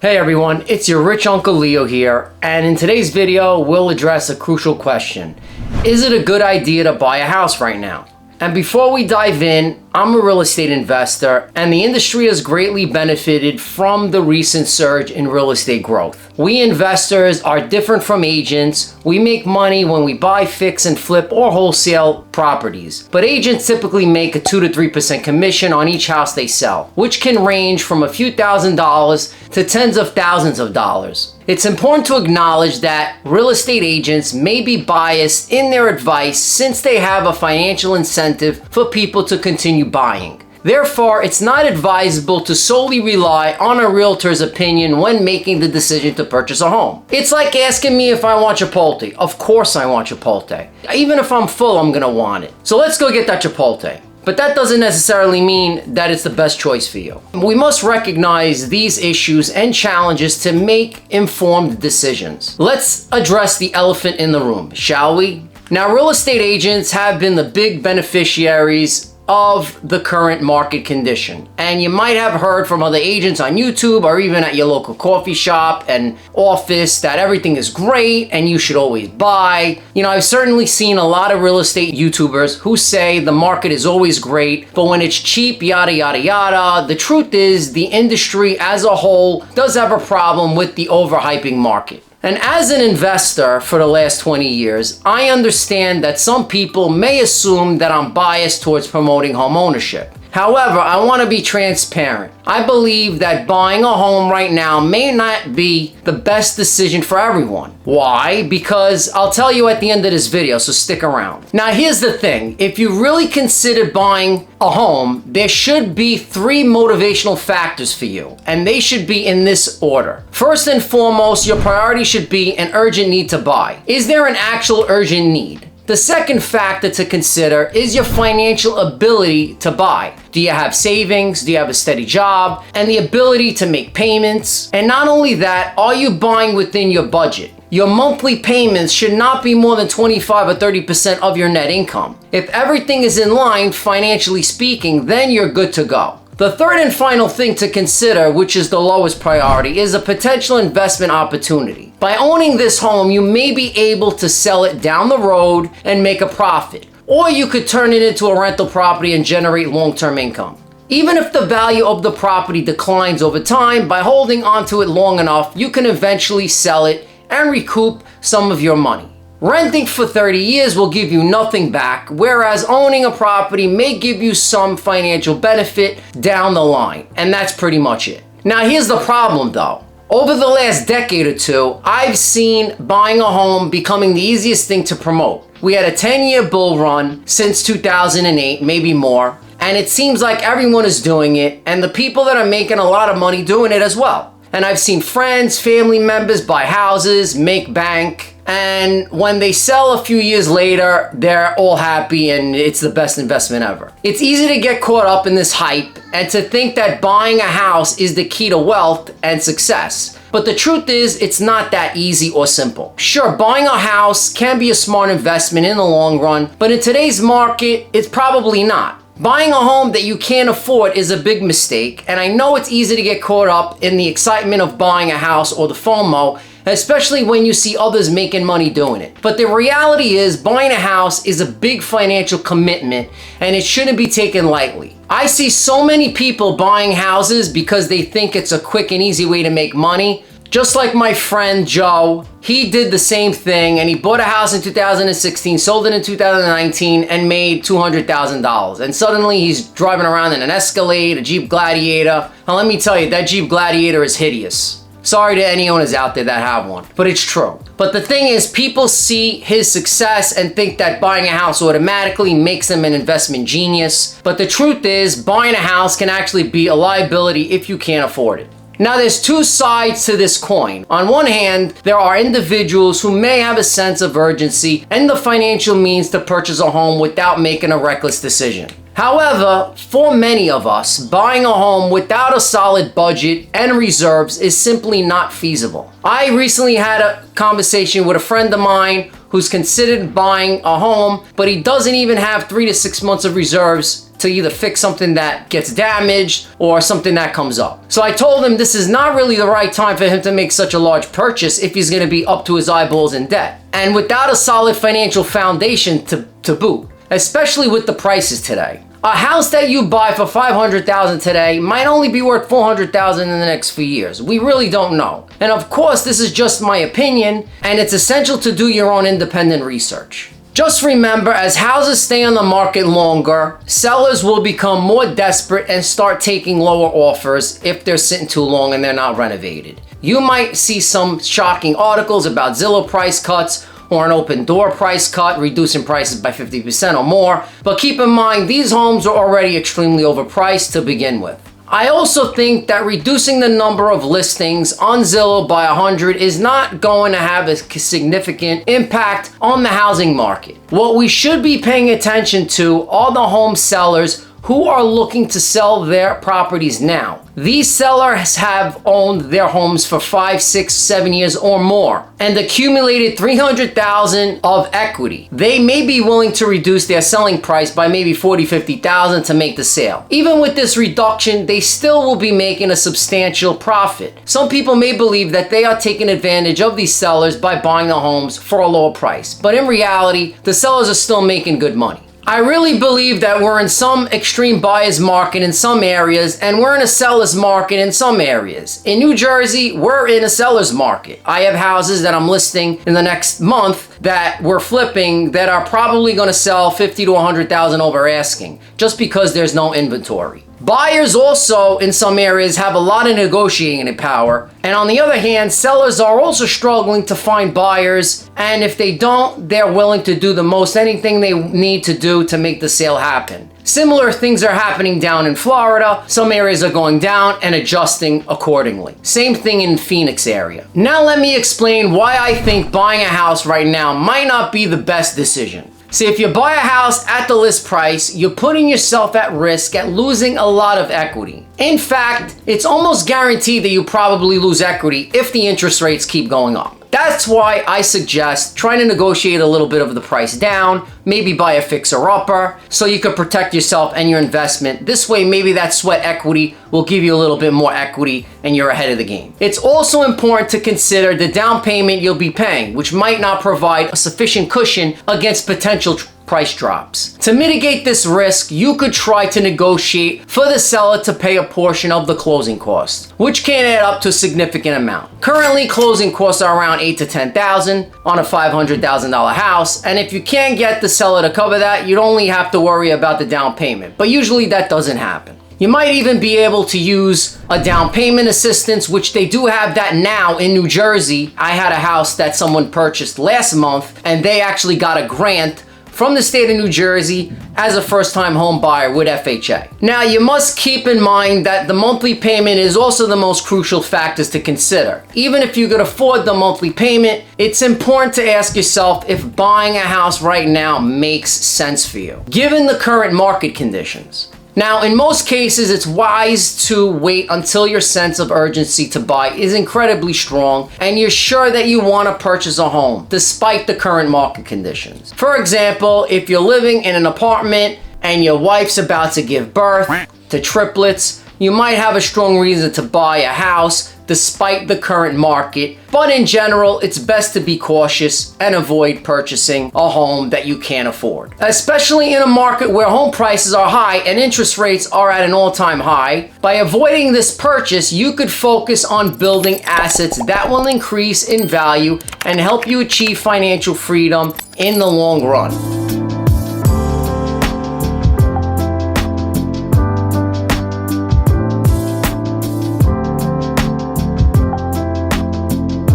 Hey everyone, it's your rich Uncle Leo here, and in today's video we'll address a crucial question. Is it a good idea to buy a house right now? And before we dive in, I'm a real estate investor, and the industry has greatly benefited from the recent surge in real estate growth. We investors are different from agents. We make money when we buy, fix, and flip or wholesale properties. But agents typically make a 2 to 3% commission on each house they sell, which can range from a few $1,000s to tens of thousands of dollars. It's important to acknowledge that real estate agents may be biased in their advice since they have a financial incentive for people to continue buying. Therefore, it's not advisable to solely rely on a realtor's opinion when making the decision to purchase a home. It's like asking me if I want Chipotle. Of course I want Chipotle. Even if I'm full, I'm gonna want it. So let's go get that Chipotle. But that doesn't necessarily mean that it's the best choice for you. We must recognize these issues and challenges to make informed decisions. Let's address the elephant in the room, shall we? Now, real estate agents have been the big beneficiaries of the current market condition. And you might have heard from other agents on YouTube or even at your local coffee shop and office that everything is great and you should always buy. You know, I've certainly seen a lot of real estate YouTubers who say the market is always great, but when it's cheap, yada, yada, yada. The truth is the industry as a whole does have a problem with the overhyping market. And as an investor for the last 20 years, I understand that some people may assume that I'm biased towards promoting home ownership. However, I want to be transparent. I believe that buying a home right now may not be the best decision for everyone. Why? Because I'll tell you at the end of this video, so stick around. Now, here's the thing. If you really consider buying a home, there should be 3 motivational factors for you, and they should be in this order. First and foremost, your priority should be an urgent need to buy. Is there an actual urgent need? The second factor to consider is your financial ability to buy. Do you have savings? Do you have a steady job? And the ability to make payments? And not only that, are you buying within your budget? Your monthly payments should not be more than 25 or 30% of your net income. If everything is in line, financially speaking, then you're good to go. The third and final thing to consider, which is the lowest priority, is a potential investment opportunity. By owning this home, you may be able to sell it down the road and make a profit. Or you could turn it into a rental property and generate long-term income. Even if the value of the property declines over time, by holding onto it long enough, you can eventually sell it and recoup some of your money. Renting for 30 years will give you nothing back, whereas owning a property may give you some financial benefit down the line. And that's pretty much it. Now, here's the problem though. Over the last decade or two, I've seen buying a home becoming the easiest thing to promote. We had a 10-year bull run since 2008, maybe more, and it seems like everyone is doing it, and the people that are making a lot of money doing it as well. And I've seen friends, family members buy houses, make bank, and when they sell a few years later, they're all happy and it's the best investment ever. It's easy to get caught up in this hype and to think that buying a house is the key to wealth and success. But the truth is, it's not that easy or simple. Sure, buying a house can be a smart investment in the long run, but in today's market, it's probably not. Buying a home that you can't afford is a big mistake, and I know it's easy to get caught up in the excitement of buying a house or the FOMO, especially when you see others making money doing it. But the reality is, buying a house is a big financial commitment, and it shouldn't be taken lightly. I see so many people buying houses because they think it's a quick and easy way to make money. Just like my friend Joe, he did the same thing and he bought a house in 2016, sold it in 2019 and made $200,000. And suddenly he's driving around in an Escalade, a Jeep Gladiator. Now let me tell you, that Jeep Gladiator is hideous. Sorry to any owners out there that have one, but it's true. But the thing is, people see his success and think that buying a house automatically makes them an investment genius. But the truth is, buying a house can actually be a liability if you can't afford it. Now, there's 2 sides to this coin. On one hand, there are individuals who may have a sense of urgency and the financial means to purchase a home without making a reckless decision. However, for many of us, buying a home without a solid budget and reserves is simply not feasible. I recently had a conversation with a friend of mine who's considered buying a home, but he doesn't even have 3 to 6 months of reserves to either fix something that gets damaged or something that comes up. So I told him this is not really the right time for him to make such a large purchase if he's going to be up to his eyeballs in debt, and without a solid financial foundation to boot, especially with the prices today. A house that you buy for $500,000 today might only be worth $400,000 in the next few years. We really don't know. And of course, this is just my opinion, and it's essential to do your own independent research. Just remember, as houses stay on the market longer, sellers will become more desperate and start taking lower offers if they're sitting too long and they're not renovated. You might see some shocking articles about Zillow price cuts or an open door price cut, reducing prices by 50% or more. But keep in mind, these homes are already extremely overpriced to begin with. I also think that reducing the number of listings on Zillow by 100 is not going to have a significant impact on the housing market. What we should be paying attention to are the home sellers who are looking to sell their properties now. These sellers have owned their homes for 5, 6, 7 years or more and accumulated $300,000 of equity. They may be willing to reduce their selling price by maybe $40,000, $50,000 to make the sale. Even with this reduction, they still will be making a substantial profit. Some people may believe that they are taking advantage of these sellers by buying the homes for a lower price, but in reality, the sellers are still making good money. I really believe that we're in some extreme buyer's market in some areas, and we're in a seller's market in some areas. In New Jersey, we're in a seller's market. I have houses that I'm listing in the next month that we're flipping that are probably going to sell $50,000 to $100,000 over asking, just because there's no inventory. Buyers also in some areas have a lot of negotiating power, and on the other hand, sellers are also struggling to find buyers, and if they don't, they're willing to do the most anything they need to do to make the sale happen. Similar things are happening down in Florida. Some areas are going down and adjusting accordingly. Same thing in Phoenix area. Now let me explain why I think buying a house right now might not be the best decision. See, if you buy a house at the list price, you're putting yourself at risk at losing a lot of equity. In fact, it's almost guaranteed that you probably lose equity if the interest rates keep going up. That's why I suggest trying to negotiate a little bit of the price down, maybe buy a fixer-upper, so you can protect yourself and your investment. This way, maybe that sweat equity will give you a little bit more equity and you're ahead of the game. It's also important to consider the down payment you'll be paying, which might not provide a sufficient cushion against potential price drops. To mitigate this risk, you could try to negotiate for the seller to pay a portion of the closing costs, which can add up to a significant amount. Currently, closing costs are around $8,000 to $10,000 on a $500,000 house, and if you can't get the seller to cover that, you'd only have to worry about the down payment, but usually that doesn't happen. You might even be able to use a down payment assistance, which they do have that now in New Jersey. I had a house that someone purchased last month, and they actually got a grant from the state of New Jersey as a first-time home buyer with FHA. Now, you must keep in mind that the monthly payment is also the most crucial factors to consider. Even if you could afford the monthly payment, it's important to ask yourself if buying a house right now makes sense for you, given the current market conditions. Now, in most cases, it's wise to wait until your sense of urgency to buy is incredibly strong and you're sure that you want to purchase a home despite the current market conditions. For example, if you're living in an apartment and your wife's about to give birth to triplets, you might have a strong reason to buy a house despite the current market, but in general, it's best to be cautious and avoid purchasing a home that you can't afford. Especially in a market where home prices are high and interest rates are at an all-time high, by avoiding this purchase, you could focus on building assets that will increase in value and help you achieve financial freedom in the long run.